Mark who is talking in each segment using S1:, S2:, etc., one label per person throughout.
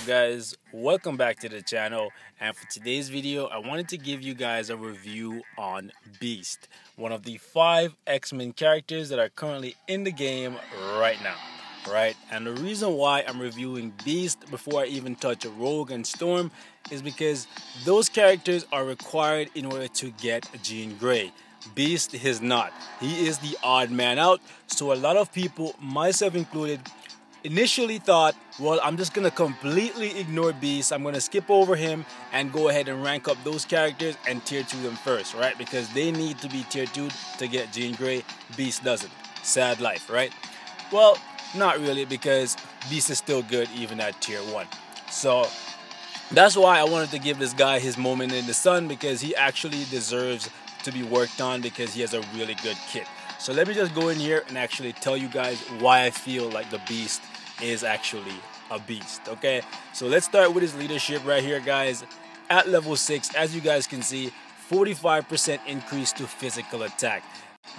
S1: guys, welcome back to the channel, and for today's video I wanted to give you guys a review on Beast, one of the 5 X-Men characters that are currently in the game right now, right? And the reason why I'm reviewing Beast before I even touch Rogue and Storm is because those characters are required in order to get Jean Grey. Beast is not. He is the odd man out, so a lot of people, myself included, initially thought, well, I'm just gonna completely ignore Beast, I'm gonna skip over him and go ahead and rank up those characters and tier 2 them first, right? Because they need to be tier 2 to get Jean Grey. Beast doesn't. Sad life, right? Well, not really, because Beast is still good even at tier 1. So that's why I wanted to give this guy his moment in the sun, because he actually deserves to be worked on because he has a really good kit. So let me just go in here and actually tell you guys why I feel like the Beast is actually a beast, okay? So let's start with his leadership right here, guys. At level 6, as you guys can see, 45% increase to physical attack.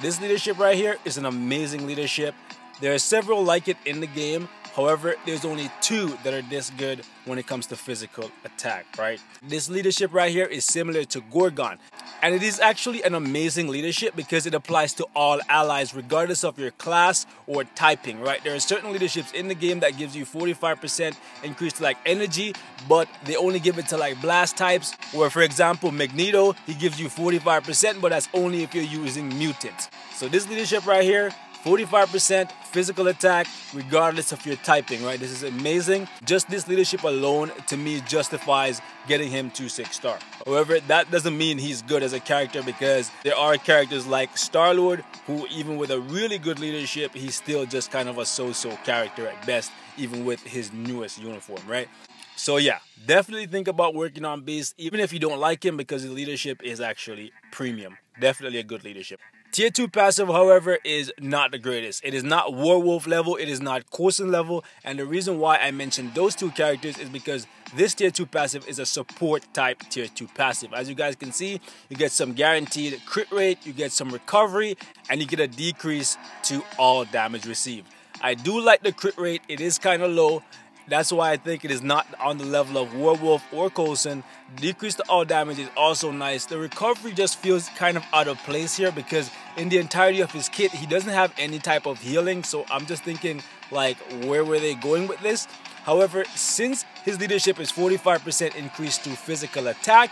S1: This leadership right here is an amazing leadership. There are several like it in the game. However, there's only 2 that are this good when it comes to physical attack, right? This leadership right here is similar to Gorgon. And it is actually an amazing leadership because it applies to all allies regardless of your class or typing, right? There are certain leaderships in the game that gives you 45% increase to like energy, but they only give it to like blast types. Or for example, Magneto, he gives you 45%, but that's only if you're using mutants. So this leadership right here, 45% physical attack regardless of your typing, right? This is amazing. Just this leadership alone to me justifies getting him to 6-star. However, that doesn't mean he's good as a character, because there are characters like Star-Lord who, even with a really good leadership, he's still just kind of a so-so character at best, even with his newest uniform, right? So yeah, definitely think about working on Beast, even if you don't like him, because his leadership is actually premium. Definitely a good leadership. Tier 2 passive, however, is not the greatest. It is not Werewolf level, it is not Coulson level, and the reason why I mentioned those 2 characters is because this tier 2 passive is a support type tier 2 passive. As you guys can see, you get some guaranteed crit rate, you get some recovery, and you get a decrease to all damage received. I do like the crit rate, it is kind of low. That's why I think it is not on the level of Werewolf or Coulson. Decrease to all damage is also nice. The recovery just feels kind of out of place here, because in the entirety of his kit, he doesn't have any type of healing. So I'm just thinking, like, where were they going with this? However, since his leadership is 45% increase to physical attack,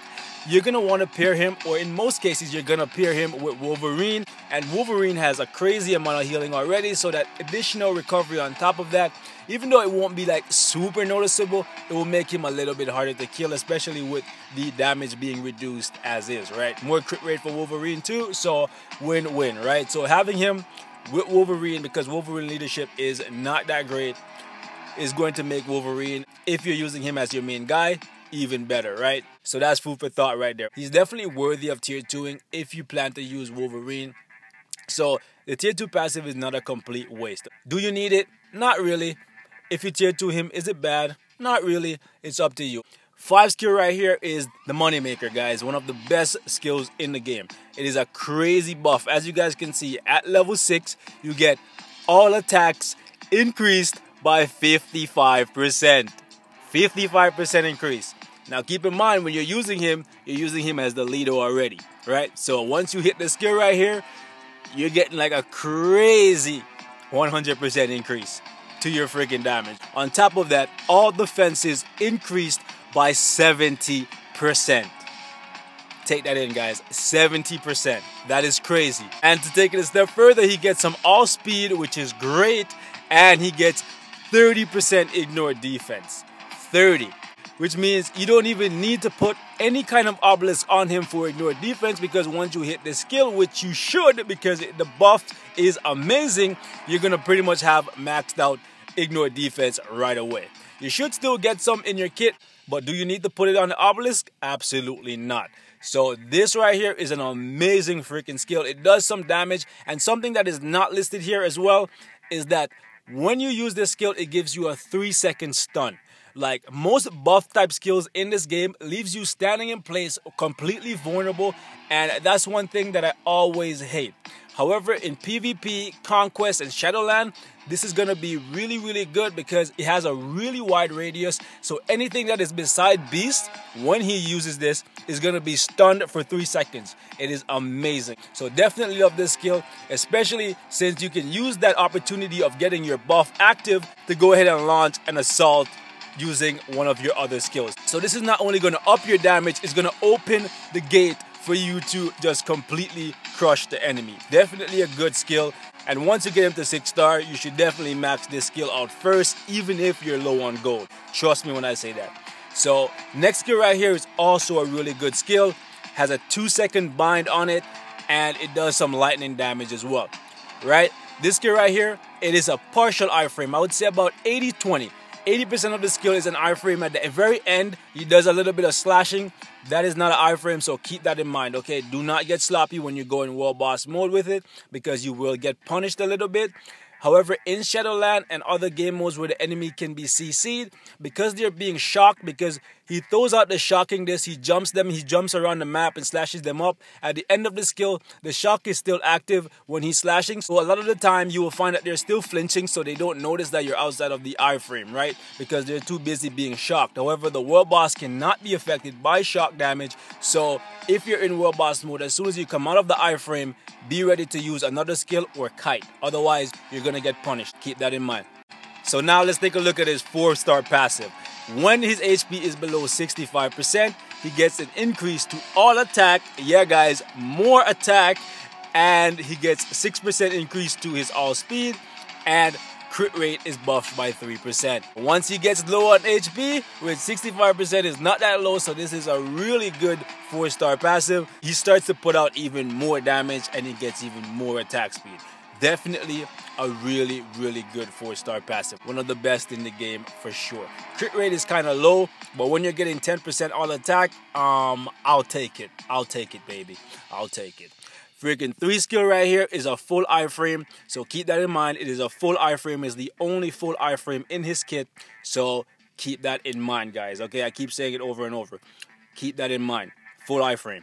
S1: you're going to want to pair him, or in most cases, you're going to pair him with Wolverine. And Wolverine has a crazy amount of healing already, so that additional recovery on top of that, even though it won't be like super noticeable, it will make him a little bit harder to kill, especially with the damage being reduced as is, right? More crit rate for Wolverine too, so win-win, right? So having him with Wolverine, because Wolverine leadership is not that great, is going to make Wolverine, if you're using him as your main guy, even better, right? So that's food for thought right there. He's definitely worthy of tier 2ing if you plan to use Wolverine. So the tier 2 passive is not a complete waste. Do you need it? Not really. If you tier 2 him, is it bad? Not really. It's up to you. 5 skill right here is the moneymaker, guys. One of the best skills in the game. It is a crazy buff. As you guys can see, at level 6, you get all attacks increased by 55%. 55% increase. Now keep in mind, when you're using him as the leader already, right? So once you hit the skill right here, you're getting like a crazy 100% increase to your freaking damage. On top of that, all defenses increased by 70%. Take that in, guys. 70%. That is crazy. And to take it a step further, he gets some all speed, which is great, and he gets 30% ignore defense. 30. Which means you don't even need to put any kind of obelisk on him for ignore defense, because once you hit the skill, which you should, because the buff is amazing, you're going to pretty much have maxed out ignore defense right away. You should still get some in your kit, but do you need to put it on the obelisk? Absolutely not. So this right here is an amazing freaking skill. It does some damage, and something that is not listed here as well is that when you use this skill, it gives you a 3-second stun. Like most buff type skills in this game, leaves you standing in place, completely vulnerable, and that's one thing that I always hate. However, in PvP, Conquest, and Shadowland, this is going to be really, really good because it has a really wide radius. So anything that is beside Beast, when he uses this, is going to be stunned for 3 seconds. It is amazing. So definitely love this skill, especially since you can use that opportunity of getting your buff active to go ahead and launch an assault using one of your other skills. So this is not only going to up your damage, it's going to open the gate for you to just completely crush the enemy. Definitely a good skill. And once you get him to 6-star, you should definitely max this skill out first, even if you're low on gold. Trust me when I say that. So next skill right here is also a really good skill. Has a 2-second bind on it, and it does some lightning damage as well. Right? This skill right here, it is a partial iframe. I would say about 80-20. 80% of the skill is an iframe. At the very end, he does a little bit of slashing. That is not an iframe, so keep that in mind, okay? Do not get sloppy when you go in world boss mode with it, because you will get punished a little bit. However, in Shadowland and other game modes where the enemy can be CC'd, because they're being shocked, because he throws out the shocking disc, he jumps them, he jumps around the map and slashes them up. At the end of the skill, the shock is still active when he's slashing. So a lot of the time, you will find that they're still flinching, so they don't notice that you're outside of the iframe, right? Because they're too busy being shocked. However, the world boss cannot be affected by shock damage. So if you're in world boss mode, as soon as you come out of the iframe, be ready to use another skill or kite. Otherwise, you're going to get punished. Keep that in mind. So now let's take a look at his 4-star passive. When his HP is below 65%, he gets an increase to all attack. Yeah, guys, more attack. And he gets 6% increase to his all speed. And crit rate is buffed by 3%. Once he gets low on HP, with 65% is not that low, so this is a really good 4-star passive. He starts to put out even more damage and he gets even more attack speed. Definitely a really, really good 4-star passive. One of the best in the game for sure. Crit rate is kind of low, but when you're getting 10% all attack, I'll take it. I'll take it, baby. I'll take it. Freaking 3 skill right here is a full iframe, so keep that in mind. It is a full iframe, is the only full iframe in his kit, so keep that in mind, guys. Okay, I keep saying it over and over. Keep that in mind. Full iframe.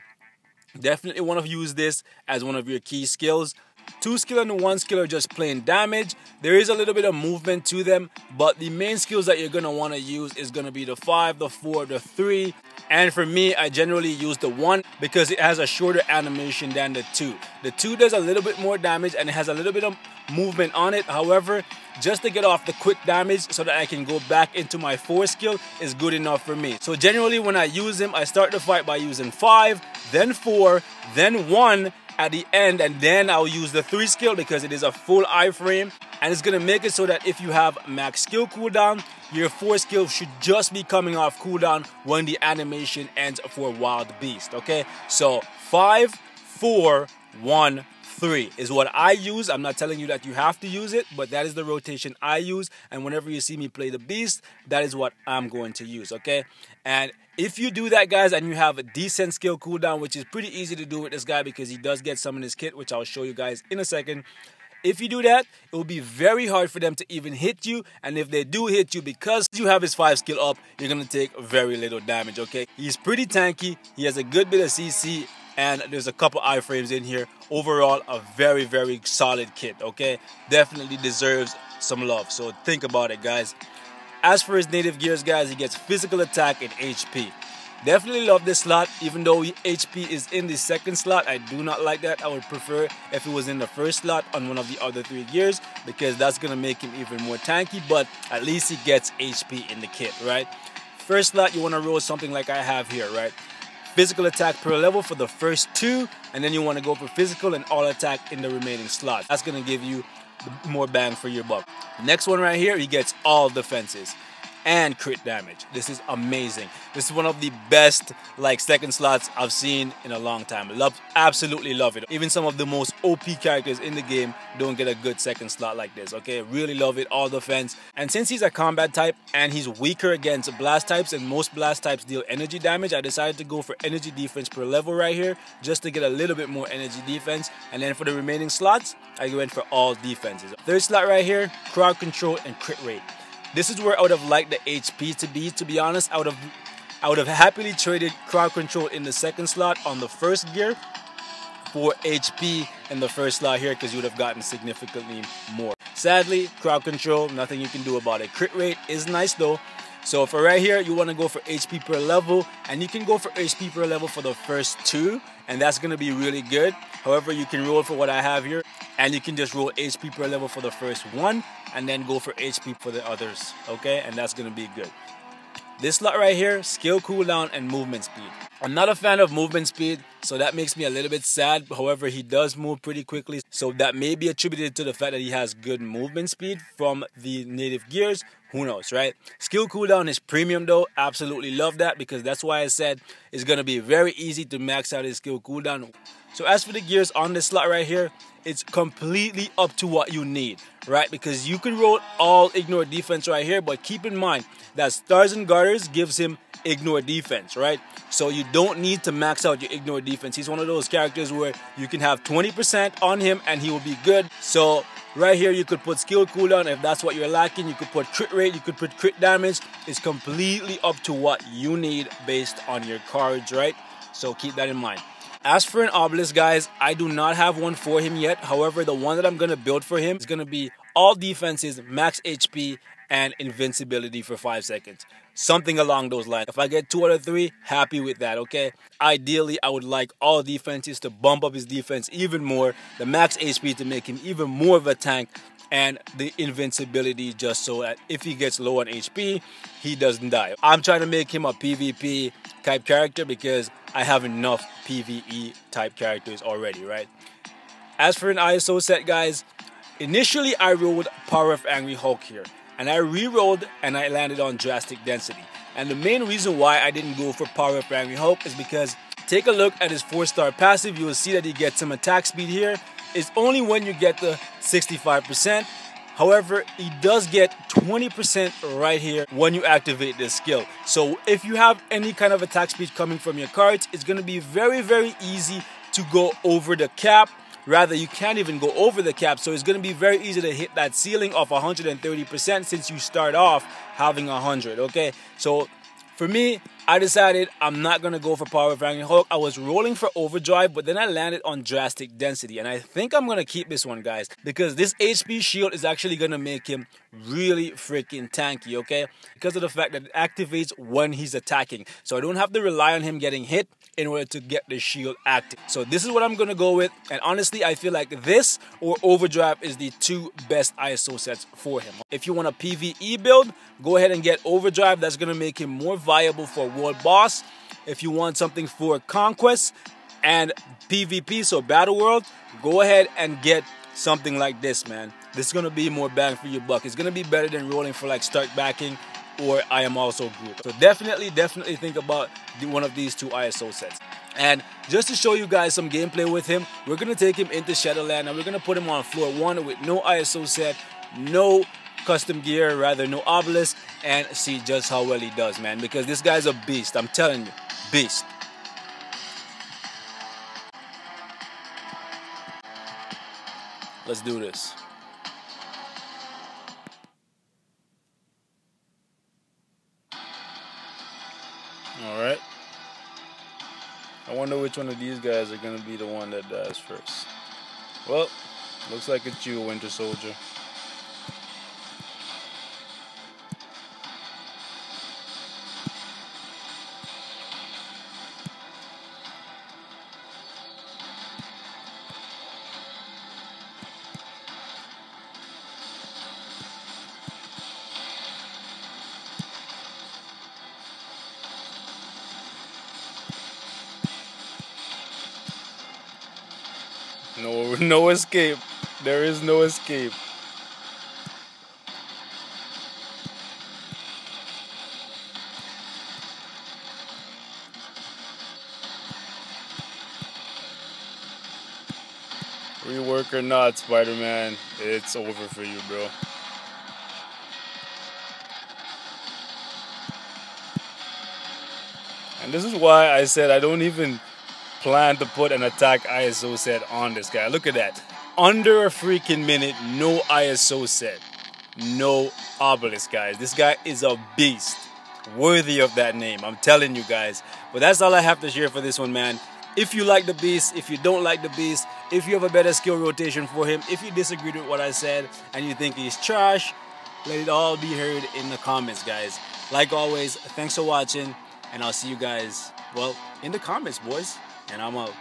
S1: Definitely want to use this as one of your key skills. 2 skill and 1 skill are just plain damage. There is a little bit of movement to them, but the main skills that you're going to want to use is going to be the 5, the 4, the 3. And for me, I generally use the 1 because it has a shorter animation than the 2. The 2 does a little bit more damage and it has a little bit of movement on it. However, just to get off the quick damage so that I can go back into my 4 skill is good enough for me. So generally when I use him, I start the fight by using 5, then 4, then 1 at the end, and then I'll use the 3 skill because it is a full iframe, and it's going to make it so that if you have max skill cooldown, your 4 skill should just be coming off cooldown when the animation ends for Wild Beast, okay? So 5, 4, 1, 3 is what I use. I'm not telling you that you have to use it, but that is the rotation I use, and whenever you see me play the Beast, that is what I'm going to use, okay? And if you do that, guys, and you have a decent skill cooldown, which is pretty easy to do with this guy because he does get some in his kit, which I'll show you guys in a second. If you do that, it will be very hard for them to even hit you, and if they do hit you, because you have his 5 skill up, you're going to take very little damage, okay? He's pretty tanky, he has a good bit of CC, and there's a couple iframes in here. Overall, a very, very solid kit, okay? Definitely deserves some love, so think about it, guys. As for his native gears, guys, he gets physical attack and HP. Definitely love this slot, even though HP is in the 2nd slot. I do not like that. I would prefer if it was in the 1st slot on one of the other 3 gears, because that's going to make him even more tanky, but at least he gets HP in the kit, right? 1st slot, you want to roll something like I have here, right? Physical attack per level for the first 2, and then you want to go for physical and all attack in the remaining slot. That's going to give you more bang for your buck. Next one right here, he gets all defenses and crit damage. This is amazing. This is one of the best 2nd slots I've seen in a long time. Absolutely love it. Even some of the most OP characters in the game don't get a good 2nd slot like this, okay? Really love it, all defense. And since he's a combat type and he's weaker against blast types, and most blast types deal energy damage, I decided to go for energy defense per level right here just to get a little bit more energy defense. And then for the remaining slots, I went for all defenses. 3rd slot right here, crowd control and crit rate. This is where I would have liked the HP to be honest. I would have happily traded crowd control in the 2nd slot on the 1st gear 4 HP in the first slot here because you would have gotten significantly more. Sadly, crowd control, nothing you can do about it. Crit rate is nice though. So for right here, you want to go for HP per level, and you can go for HP per level for the first 2, and that's going to be really good. However, you can roll for what I have here, and you can just roll HP per level for the first 1, and then go for HP for the others, okay? And that's going to be good. This slot right here, skill cooldown and movement speed. I'm not a fan of movement speed, so that makes me a little bit sad. However, he does move pretty quickly, so that may be attributed to the fact that he has good movement speed from the native gears. Who knows, right? Skill cooldown is premium though. Absolutely love that, because that's why I said it's going to be very easy to max out his skill cooldown. So as for the gears on this slot right here, it's completely up to what you need, right? Because you can roll all ignore defense right here, but keep in mind that Stars and Garters gives him ignore defense, right? So you don't need to max out your ignore defense. He's one of those characters where you can have 20% on him and he will be good. So right here you could put skill cooldown if that's what you're lacking. You could put crit rate, you could put crit damage. It's completely up to what you need based on your cards, right? So keep that in mind. As for an obelisk, guys, I do not have one for him yet. However, the one that I'm going to build for him is going to be all defenses, max HP, and invincibility for 5 seconds. Something along those lines. If I get 2 out of 3, happy with that, okay? Ideally, I would like all defenses to bump up his defense even more, the max HP to make him even more of a tank, and the invincibility just so that if he gets low on HP, he doesn't die. I'm trying to make him a PvP type character because I have enough PvE type characters already, right? As for an ISO set, guys, initially I rolled Power of Angry Hulk here, and I re-rolled and I landed on Drastic Density. And the main reason why I didn't go for Power of Angry Hulk is because take a look at his 4-star passive. You will see that he gets some attack speed here. It's only when you get the 65%. However, he does get 20% right here when you activate this skill. So if you have any kind of attack speed coming from your cards, it's going to be very, very easy to go over the cap. Rather, you can't even go over the cap, so it's going to be very easy to hit that ceiling of 130% since you start off having 100, okay? So for me, I decided I'm not going to go for Power of Angry Hulk. I was rolling for Overdrive, but then I landed on Drastic Density. And I think I'm going to keep this one, guys, because this HP shield is actually going to make him really freaking tanky, okay? Because of the fact that it activates when he's attacking. So I don't have to rely on him getting hit in order to get the shield active. So this is what I'm going to go with. And honestly, I feel like this or Overdrive is the 2 best ISO sets for him. If you want a PvE build, go ahead and get Overdrive. That's going to make him more viable for World Boss. If you want something for Conquest and PvP, so Battle World, go ahead and get something like this, man. This is going to be more bang for your buck. It's going to be better than rolling for like Stark Backing or I Am Also Groot. So definitely think about one of these 2 ISO sets. And just to show you guys some gameplay with him, we're going to take him into Shadowland and we're going to put him on floor 1 with no ISO set, no custom gear, rather no obelisk, and see just how well he does, man, because this guy's a beast. I'm telling you, beast. Let's do this. Alright. I wonder which one of these guys are going to be the one that dies first. Well, looks like it's you, Winter Soldier. No escape. There is no escape. Rework or not, Spider-Man, it's over for you, bro. And this is why I said I don't even plan to put an attack ISO set on this guy. Look at that. Under a freaking minute, no ISO set. No obelisk, guys. This guy is a beast. Worthy of that name. I'm telling you guys. But that's all I have to share for this one, man. If you like the Beast, if you don't like the Beast, if you have a better skill rotation for him, if you disagreed with what I said and you think he's trash, let it all be heard in the comments, guys. Like always, thanks for watching, and I'll see you guys, well, in the comments, boys. And I'm out.